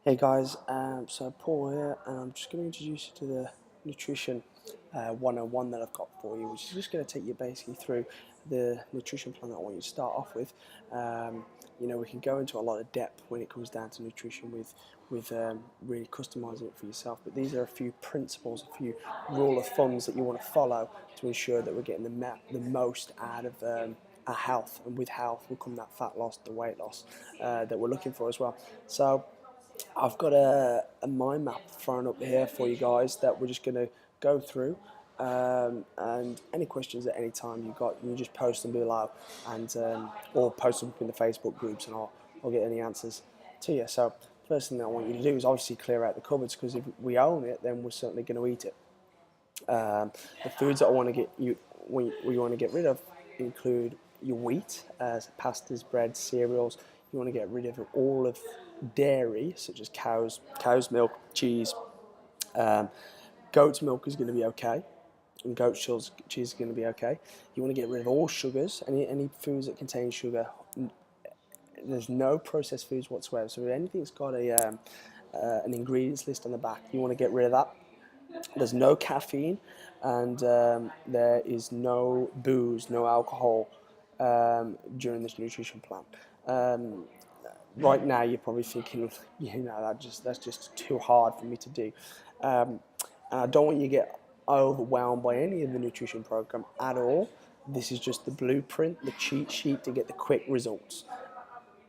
Hey guys, so Paul here, and I'm just going to introduce you to the nutrition 101 that I've got for you, which is just going to take you basically through the nutrition plan that I want you to start off with. We can go into a lot of depth when it comes down to nutrition with really customizing it for yourself, but these are a few principles, a few rule of thumbs that you want to follow to ensure that we're getting the most out of our health, and with health will come that fat loss, the weight loss that we're looking for as well. So I've got a mind map thrown up here for you guys that we're just going to go through. And any questions at any time you got, you just post them below, and or post them in the Facebook groups, and I'll get any answers to you. So first thing that I want you to do is obviously clear out the cupboards, because if we own it, then we're certainly going to eat it. The foods that I want to get you, we want to get rid of, include your wheat, pastas, bread, cereals. You want to get rid of all of dairy, such as cow's milk, cheese. Um, Goat's milk is going to be okay, and goat's cheese is going to be okay. You want to get rid of all sugars, any foods that contain sugar. There's no processed foods whatsoever. So if anything's got an ingredients list on the back, you want to get rid of that. There's no caffeine, and there is no booze, no alcohol during this nutrition plan. Right now, you're probably thinking, that's just too hard for me to do. And I don't want you to get overwhelmed by any of the nutrition program at all. This is just the blueprint, the cheat sheet to get the quick results.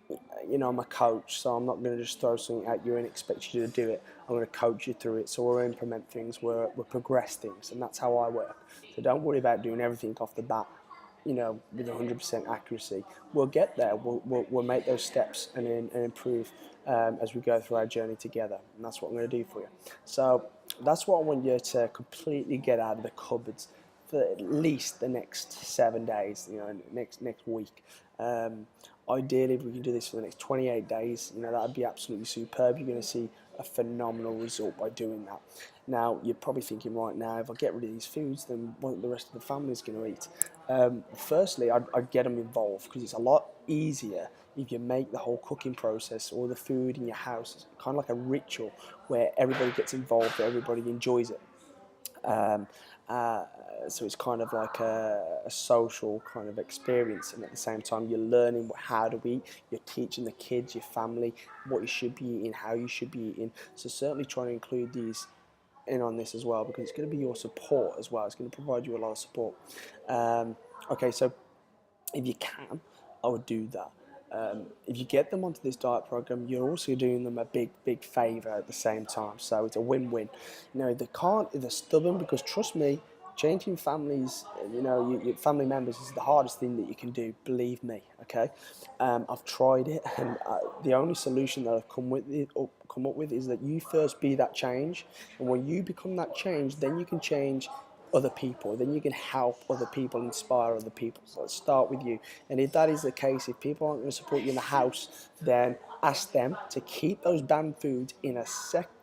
I'm a coach, so I'm not going to just throw something at you and expect you to do it. I'm going to coach you through it, so we'll implement things, we'll progress things, and that's how I work. So don't worry about doing everything off the bat, with 100% accuracy. We'll get there. We'll make those steps and improve as we go through our journey together, and that's what I'm going to do for you. So that's what I want you to completely get out of the cupboards for at least the next 7 days, next week. Ideally, if we can do this for the next 28 days, that would be absolutely superb. You're going to see a phenomenal result by doing that. Now, you're probably thinking right now, if I get rid of these foods, then what the rest of the family is going to eat? Firstly, I'd get them involved, because it's a lot easier if you make the whole cooking process or the food in your house kind of like a ritual where everybody gets involved, everybody enjoys it. Um, so it's kind of like a social kind of experience, and at the same time you're learning how to eat. You're teaching the kids, your family, what you should be eating, how you should be eating. So certainly try to include these in on this as well, because it's going to be your support as well. It's going to provide you a lot of support. Okay, so if you can, I would do that. If you get them onto this diet program, you're also doing them a big favor at the same time. So it's a win-win. If they're stubborn, because trust me, changing families, your family members is the hardest thing that you can do. Believe me, okay? I've tried it, and the only solution that I've come up with is that you first be that change, and when you become that change, then you can change other people, then you can help other people, inspire other people. So let's start with you. And if that is the case, if people aren't going to support you in the house, then ask them to keep those banned foods in a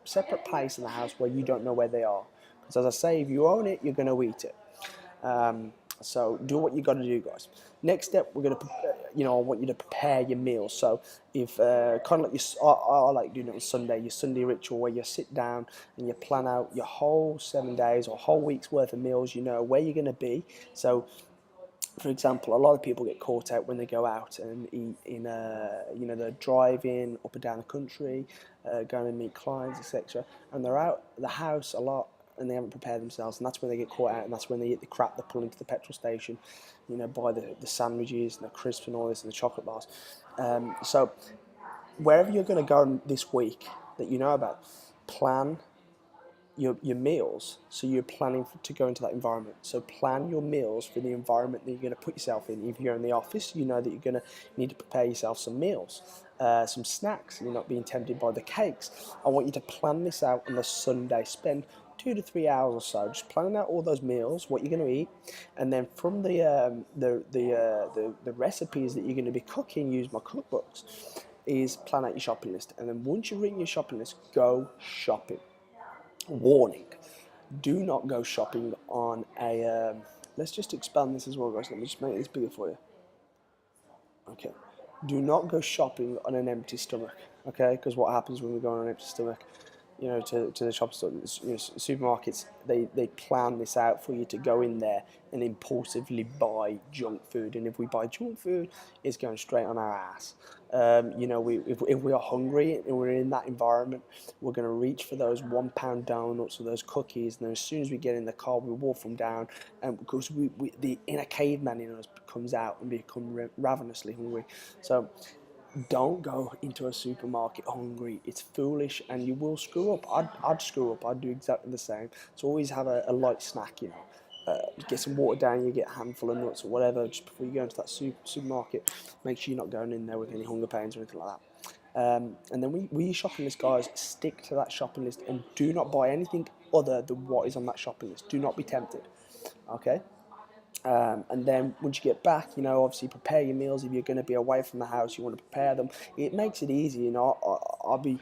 separate place in the house where you don't know where they are. Because as I say, if you own it, you're going to eat it. So do what you got to do, guys. Next step, we're going to, I want you to prepare your meals. So if kind of like I like doing it on Sunday, your Sunday ritual, where you sit down and you plan out your whole 7 days or whole week's worth of meals. You know where you're going to be. So, for example, a lot of people get caught out when they go out and eat in, they're driving up and down the country, going to meet clients, etc. And they're out of the house a lot, and they haven't prepared themselves, and that's when they get caught out, and that's when they eat the crap they pull into the petrol station, buy the sandwiches and the crisps and all this and the chocolate bars. So wherever you're going to go this week that you know about, plan your meals, so you're planning to go into that environment. So plan your meals for the environment that you're going to put yourself in. If you're in the office, you know that you're going to need to prepare yourself some meals, some snacks, and you're not being tempted by the cakes. I want you to plan this out on the Sunday. Spend 2 to 3 hours or so just planning out all those meals, what you're going to eat, and then from the recipes that you're going to be cooking, use my cookbooks, is plan out your shopping list. And then once you've written your shopping list, go shopping. Warning, do not go shopping on a let's just expand this as well, guys. Let me just make this bigger for you. Okay, do not go shopping on an empty stomach. okay? Because what happens when we go on an empty stomach, to the shop store, supermarkets, they plan this out for you to go in there and impulsively buy junk food. And if we buy junk food, it's going straight on our ass. If we are hungry and we're in that environment, we're going to reach for those £1 donuts or those cookies, and then as soon as we get in the car, we wolf them down, and because the inner caveman in us comes out and become ravenously hungry. So don't go into a supermarket hungry. It's foolish, and you will screw up. I'd screw up. I'd do exactly the same. So always have a light snack. Get some water down. You get a handful of nuts or whatever just before you go into that supermarket. Make sure you're not going in there with any hunger pains or anything like that. And then when you're shopping list, guys, stick to that shopping list and do not buy anything other than what is on that shopping list. Do not be tempted. Okay. And then once you get back, obviously prepare your meals. If you're going to be away from the house, you want to prepare them. It makes it easy. I'll be,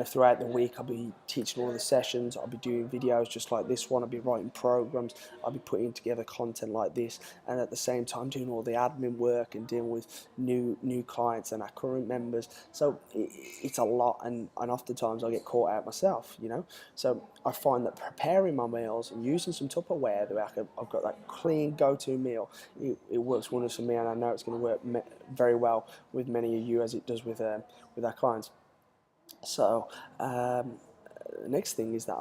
throughout the week, I'll be teaching all the sessions. I'll be doing videos just like this one. I'll be writing programs. I'll be putting together content like this, and at the same time doing all the admin work and dealing with new clients and our current members. So it's a lot, and oftentimes I get caught out myself. So I find that preparing my meals and using some Tupperware that I've got that clean go-to meal, it works wonders for me, and I know it's going to work very well with many of you as it does with our clients. So next thing is that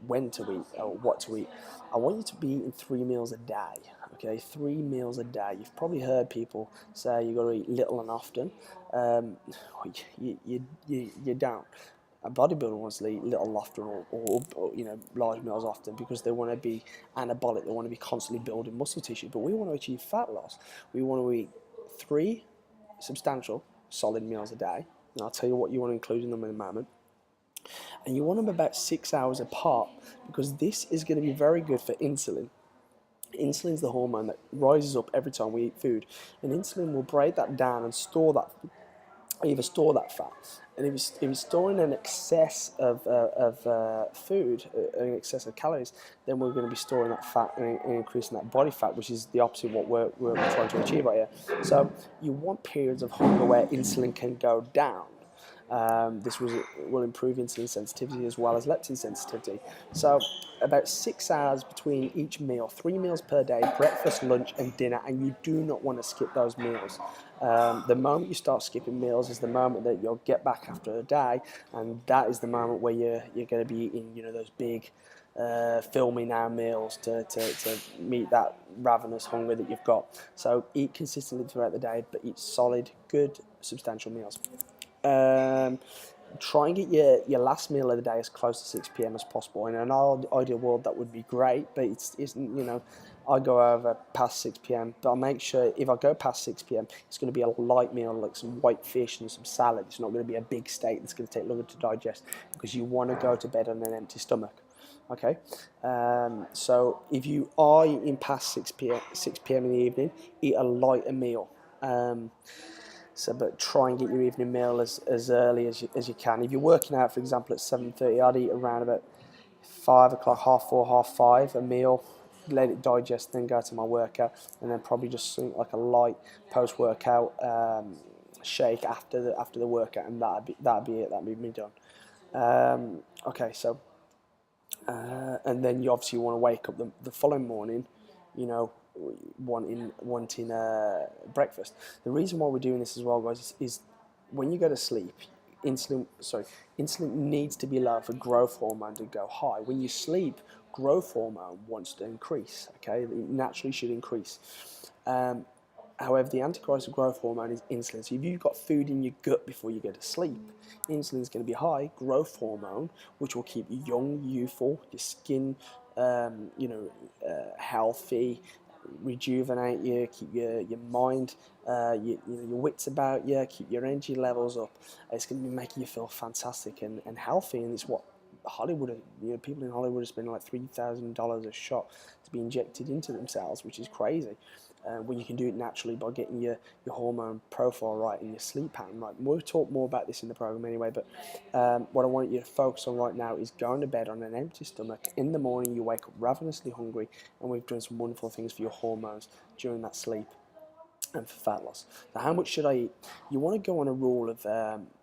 when to eat or what to eat. I want you to be eating 3 meals a day. Okay, 3 meals a day. You've probably heard people say you got to eat little and often. You don't. A bodybuilder wants to eat little often or large meals often because they want to be anabolic. They want to be constantly building muscle tissue. But we want to achieve fat loss. We want to eat 3 substantial, solid meals a day. And I'll tell you what you want to include in them in a moment. And you want them about 6 hours apart because this is going to be very good for insulin. Insulin is the hormone that rises up every time we eat food, and insulin will break that down and store that fat. And if it's storing an excess of food, an excess of calories, then we're going to be storing that fat and increasing that body fat, which is the opposite of what we're trying to achieve right here. So you want periods of hunger where insulin can go down. This will improve insulin sensitivity as well as leptin sensitivity. So about 6 hours between each meal, 3 meals per day, breakfast, lunch and dinner, and you do not want to skip those meals. The moment you start skipping meals is the moment that you'll get back after a day, and that is the moment where you're going to be eating those big fill me now meals to meet that ravenous hunger that you've got. So eat consistently throughout the day, but eat solid, good, substantial meals. Try and get your last meal of the day as close to 6 p.m. as possible. In an ideal world, that would be great, but it's I go over past 6 p.m. But I'll make sure if I go past 6 p.m., it's going to be a light meal, like some white fish and some salad. It's not going to be a big steak that's going to take longer to digest because you want to go to bed on an empty stomach. Okay, so if you are eating past 6 p.m. in the evening, eat a lighter meal. But try and get your evening meal as early as you can. If you're working out, for example, at 7:30, I'd eat around about 5 o'clock, 4:30, 5:30, a meal, let it digest, then go to my workout, and then probably just something like a light post-workout shake after the workout, and that'd be it. That'd be me done. Okay, so and then you obviously want to wake up the following morning, wanting breakfast. The reason why we're doing this as well, guys, is when you go to sleep, insulin needs to be low for growth hormone to go high. When you sleep, growth hormone wants to increase. Okay, it naturally should increase. However, the antichrist of growth hormone is insulin. So if you've got food in your gut before you go to sleep, insulin is going to be high. Growth hormone, which will keep you young, youthful, your skin, healthy, rejuvenate you, keep your mind, your wits about you, keep your energy levels up. It's going to be making you feel fantastic and healthy, and it's what Hollywood, people in Hollywood are spending like $3,000 a shot to be injected into themselves, which is crazy. When you can do it naturally by getting your hormone profile right and your sleep pattern right. We'll talk more about this in the program anyway, but what I want you to focus on right now is going to bed on an empty stomach. In the morning, you wake up ravenously hungry, and we've done some wonderful things for your hormones during that sleep. and for fat loss. Now, how much should I eat? You want to go on a rule of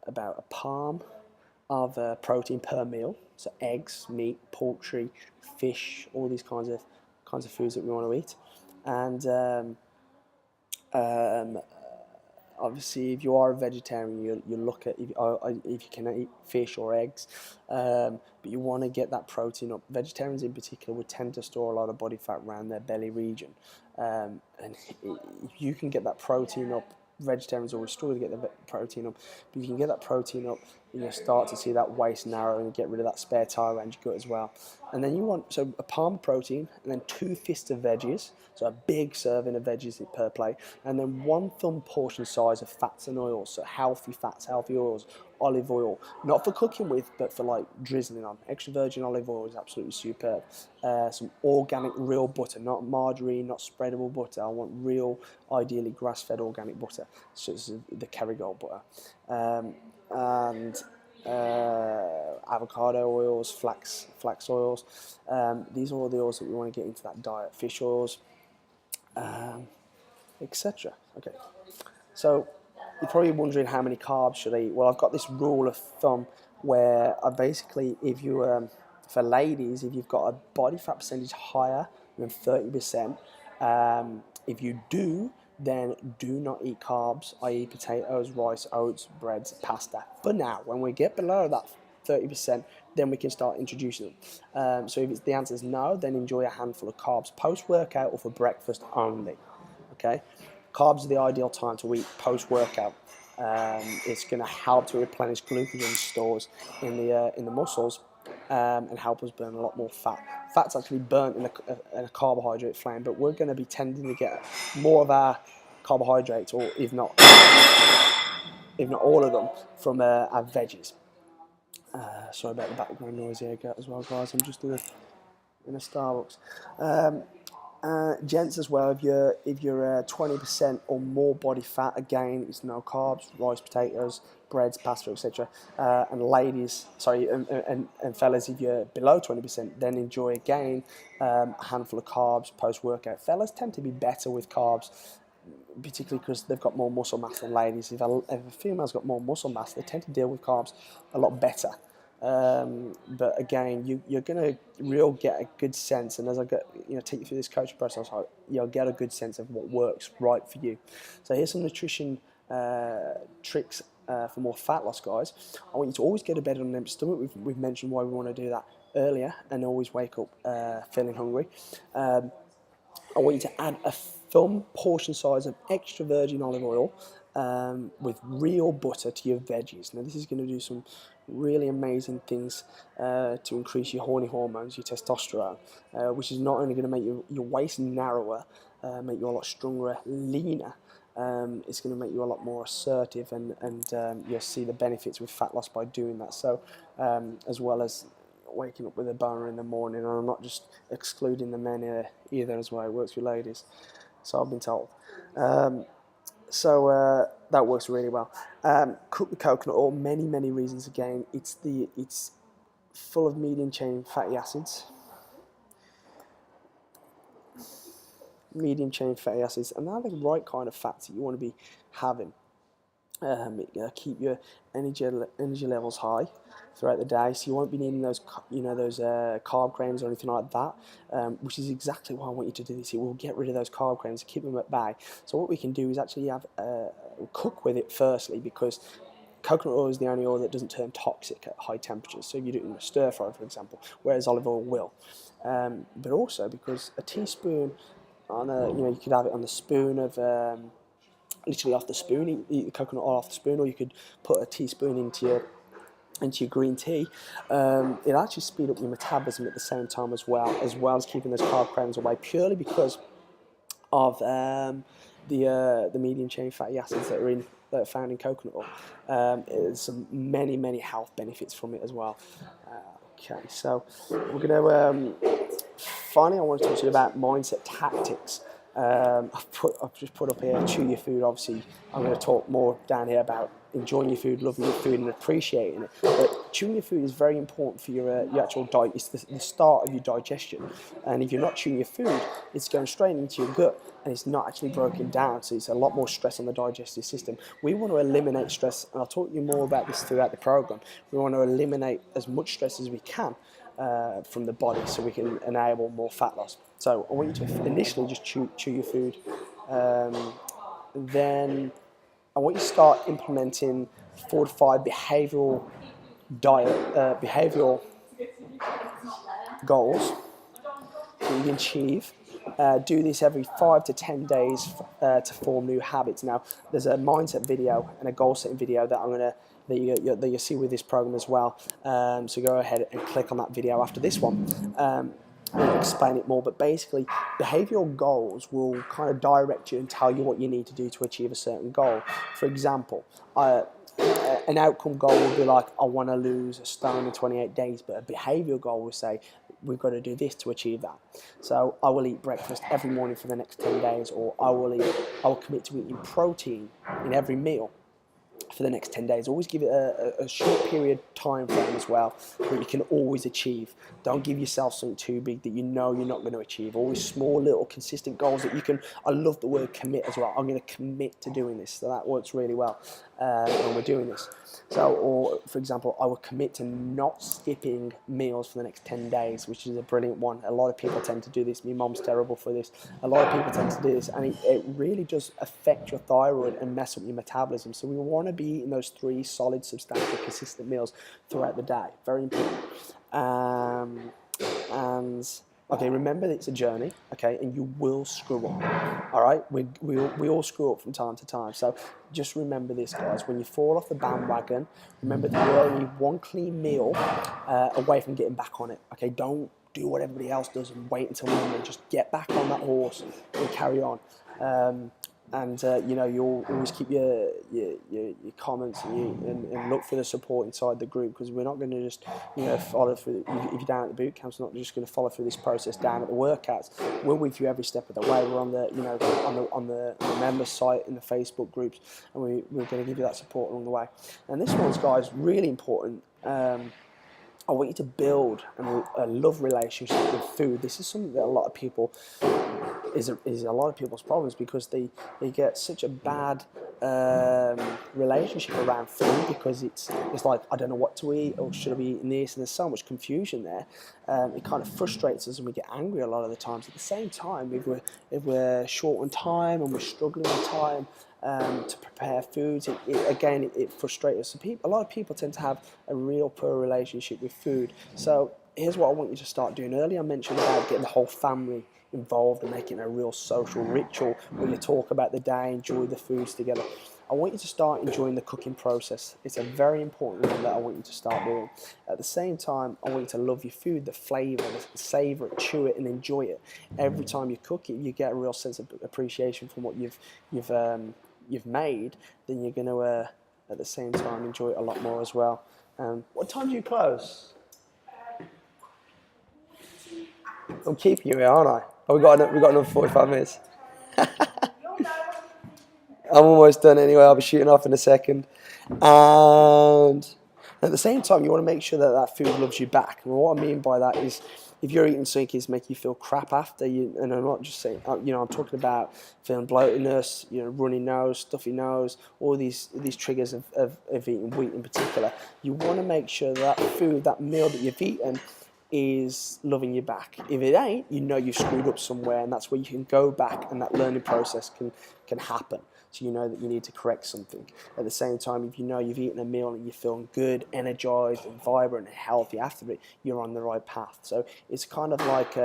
about a palm of protein per meal. So eggs, meat, poultry, fish, all these kinds of foods that we want to eat. And um, obviously, if you are a vegetarian, you look at if you can eat fish or eggs, but you want to get that protein up. Vegetarians in particular would tend to store a lot of body fat around their belly region, and if you can get that protein up, vegetarians always struggle to get the protein up, but you can get that protein up, you start to see that waist narrow and get rid of that spare tire around your gut as well. And then you want a palm of protein and then 2 fists of veggies, so a big serving of veggies per plate, and then 1 thumb portion size of fats and oils, so healthy fats, healthy oils, olive oil, not for cooking with, but for like drizzling on. Extra virgin olive oil is absolutely superb. Some organic real butter, not margarine, not spreadable butter. I want real, ideally grass-fed organic butter, such as the Kerrygold butter. And avocado oils, flax oils. These are all the oils that we want to get into that diet. Fish oils, etc. Okay, so you're probably wondering how many carbs should I eat. Well, I've got this rule of thumb where I basically, if you for ladies, if you've got a body fat percentage higher than 30%, if you do, then do not eat carbs, i.e. potatoes, rice, oats, breads, pasta. For now, when we get below that 30%, then we can start introducing them. So if the answer is no, then enjoy a handful of carbs post-workout or for breakfast only. Okay, carbs are the ideal time to eat post-workout. It's going to help to replenish glycogen stores in the muscles and help us burn a lot more fat. Fat's actually burnt in a carbohydrate flame, but we're going to be tending to get more of our carbohydrates, or if not all of them, from our veggies. Sorry about the background noise here as well, guys. I'm just in a Starbucks. Gents as well, if you're 20% or more body fat, again, it's no carbs, rice, potatoes, breads, pasta, etc. And ladies, and fellas, if you're below 20%, then enjoy again a handful of carbs post-workout. Fellas tend to be better with carbs, particularly because they've got more muscle mass than ladies. If a female's got more muscle mass, they tend to deal with carbs a lot better. But again, you're going to get a good sense, and as I take you through this coaching process, you'll get a good sense of what works right for you. So here's some nutrition tricks for more fat loss, guys. I want you to always go to bed on an empty stomach. We've mentioned why we want to do that earlier, and always wake up feeling hungry. I want you to add a thumb portion size of extra virgin olive oil with real butter to your veggies. Now, this is going to do some really amazing things to increase your horny hormones, your testosterone, which is not only going to make your waist narrower, make you a lot stronger, leaner. It's going to make you a lot more assertive, and you'll see the benefits with fat loss by doing that. So, as well as waking up with a boner in the morning, and I'm not just excluding the men here either as well. It works with ladies, so I've been told. So that works really well. Cook with coconut oil, many reasons. Again, it's full of medium chain fatty acids. And they're the right kind of fats that you want to be having. Keep your energy levels high throughout the day, so you won't be needing those carb cravings or anything like that, which is exactly why I want you to do this. It will get rid of those carb cravings, keep them at bay. So what we can do is actually cook with it firstly, because coconut oil is the only oil that doesn't turn toxic at high temperatures. So if you do it in a stir fry, for example, whereas olive oil will. But also because a teaspoon you could have it on the spoon of literally off the spoon, eat the coconut oil off the spoon, or you could put a teaspoon into your green tea. It'll actually speed up your metabolism at the same time as well as keeping those carb cravings away, purely because of the medium chain fatty acids that are found in coconut oil. There's some many health benefits from it as well. Okay, so we're going to finally, I want to talk to you about mindset tactics. I've just put up here, chew your food. Obviously, I'm going to talk more down here about enjoying your food, loving your food, and appreciating it. But chewing your food is very important for your actual diet. It's the start of your digestion. And if you're not chewing your food, it's going straight into your gut, and it's not actually broken down. So it's a lot more stress on the digestive system. We want to eliminate stress, and I'll talk to you more about this throughout the program. We want to eliminate as much stress as we can from the body, so we can enable more fat loss. So I want you to initially just chew your food. Then I want you to start implementing 4 to 5 behavioural goals that you can achieve. Do this every 5 to 10 days to form new habits. Now, there's a mindset video and a goal setting video that I'm gonna that you see with this program as well. So go ahead and click on that video after this one. I'll explain it more, but basically behavioural goals will kind of direct you and tell you what you need to do to achieve a certain goal. For example, an outcome goal will be like, I want to lose a stone in 28 days, but a behavioural goal will say, we've got to do this to achieve that. So I will eat breakfast every morning for the next 10 days, or I will commit to eating protein in every meal for the next 10 days. Always give it a short period time frame as well that you can always achieve. Don't give yourself something too big that you know you're not going to achieve. Always small, little, consistent goals that you can. I love the word commit as well. I'm going to commit to doing this. So that works really well when we're doing this. So, or for example, I will commit to not skipping meals for the next 10 days, which is a brilliant one. A lot of people tend to do this. My mom's terrible for this. A lot of people tend to do this, and it really does affect your thyroid and mess up your metabolism. So we want to be eating those 3 solid, substantial, consistent meals throughout the day. Very important. And okay, remember it's a journey, okay, and you will screw up, all right? We all screw up from time to time, so just remember this, guys. When you fall off the bandwagon, remember that you're only 1 clean meal away from getting back on it, okay? Don't do what everybody else does and wait until Monday. Just get back on that horse and carry on. And you know, you'll always keep your comments and look for the support inside the group, because we're not going to just, you know, follow through. If you're down at the boot camps, we're not just going to follow through this process down at the workouts. We're with you every step of the way. We're on the, you know, on the members site in the Facebook groups, and we're going to give you that support along the way. And this one's, guys, really important. I want you to build a love relationship with food. This is something that a lot of people is a lot of people's problems, because they get such a bad relationship around food, because it's like, I don't know what to eat, or should I be eating this, and there's so much confusion there. It kind of frustrates us, and we get angry a lot of the times. At the same time, if we're short on time and we're struggling with time to prepare foods, it frustrates us. So a lot of people tend to have a real poor relationship with food. So here's what I want you to start doing. Earlier I mentioned about getting the whole family involved and making a real social ritual where you talk about the day, enjoy the foods together. I want you to start enjoying the cooking process. It's a very important one that I want you to start doing. At the same time, I want you to love your food, the flavour, savour it, chew it, and enjoy it. Every time you cook it, you get a real sense of appreciation from what you've made. Then you're going to, at the same time, enjoy it a lot more as well. What time do you close? I'm keeping you here, aren't I? Oh, we've got another 45 minutes. I'm almost done anyway. I'll be shooting off in a second. And at the same time, you want to make sure that that food loves you back. And what I mean by that is, if you're eating something that's making you feel crap after, and I'm not just saying, you know, I'm talking about feeling bloatedness, you know, runny nose, stuffy nose, all these triggers of eating wheat in particular. You want to make sure that food, that meal that you've eaten, is loving you back. If it ain't, you know you've screwed up somewhere, and that's where you can go back, and that learning process can happen. So you know that you need to correct something. At the same time, if you know you've eaten a meal and you're feeling good, energized and vibrant and healthy after it, you're on the right path. So it's kind of like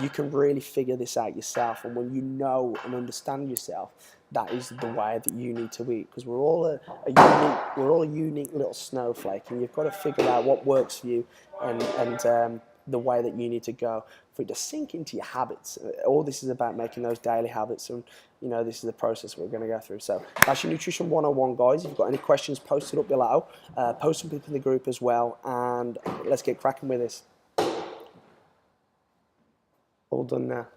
you can really figure this out yourself, and when you know and understand yourself, that is the way that you need to eat, because we're all a unique little snowflake, and you've got to figure out what works for you and the way that you need to go for it to sink into your habits. All this is about making those daily habits, and you know, this is the process we're going to go through. So that's your Nutrition 101, guys. If you've got any questions, post it up below. Post some people in the group as well, and let's get cracking with this. All done now.